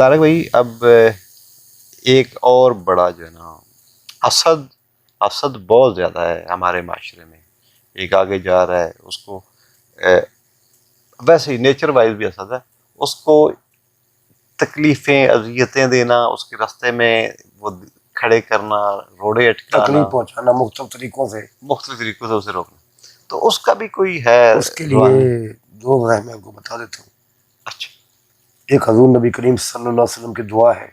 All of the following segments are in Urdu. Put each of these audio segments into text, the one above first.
طارق بھائی اب ایک اور بڑا جو ہے نا اسد بہت زیادہ ہے ہمارے معاشرے میں. ایک آگے جا رہا ہے اس کو ویسے ہی نیچر وائز بھی اسد ہے, اس کو تکلیفیں اذیتیں دینا, اس کے راستے میں وہ کھڑے کرنا, روڑے اٹکانا, تکلیف پہنچانا مختلف طریقوں سے, مختلف طریقوں سے اسے روکنا, تو اس کا بھی کوئی ہے اس کے لیے دو وظائف میں آپ کو بتا دیتا ہوں. اچھا ایک حضور نبی کریم صلی اللہ علیہ وسلم کی دعا ہے,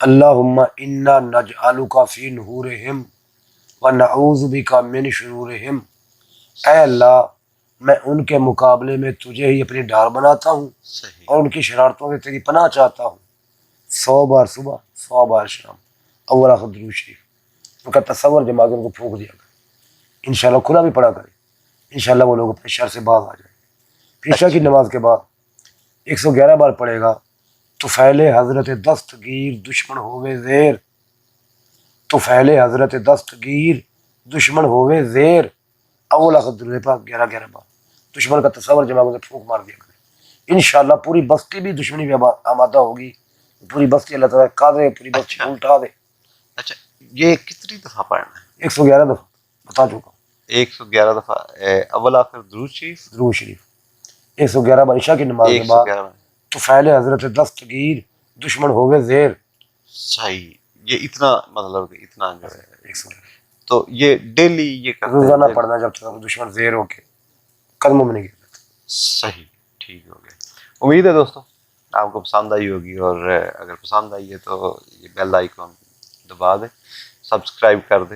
اللہم انا نجعلک فی نحورہم ونعوذ بک من شرورہم. اے اللہ میں ان کے مقابلے میں تجھے ہی اپنی ڈار بناتا ہوں صحیح. اور ان کی شرارتوں سے تیری پناہ چاہتا ہوں. 100 بار صبح 100 بار شام اول آخر درود شریف. ان کا تصور دماغ ان کو پھونک دیا کرے, انشاءاللہ کھلا بھی پڑا کرے, انشاءاللہ وہ لوگ اپنے شر سے باز آ جائیں. پھر عشاء کی نماز کے بعد 111 بار پڑھے گا تو فعل حضرت دستگیر دشمن ہوئے زیر, تو فعل حضرت دستگیر دشمن ہوئے زیر اول آخر درود پاک 11 بار. دشمن کا تصور دماغ سے پھونک مار دیا کرے. انشاءاللہ پوری بستی بھی دشمنی میں آمادہ ہوگی. پوری بستی اللہ تعالیٰ کا دے, پوری بستی کو الٹا دے. اچھا یہ کتنی دفعہ پڑھنا ہے؟ 111 دفعہ بتا چکا ہوں. 111 دفعہ اول آخر درود شریف, درود شریف 111 بار عشاء کی نماز کے بعد 111. تو فعل حضرت دستگیر دشمن ہوئے زیر. صحیح, یہ اتنا مطلب کہ اتنا جو ہے 111 تو یہ ڈیلی یہ کرتے روزانہ ہیں. پڑھنا جب تک دشمن زیر ہو کے قدموں میں نہیں گر. صحیح, ٹھیک ہو گیا. امید ہے دوستوں آپ کو پسند آئی ہوگی, اور اگر پسند آئی ہے تو یہ بیل آئیکن دبا دیں, سبسکرائب کر دیں.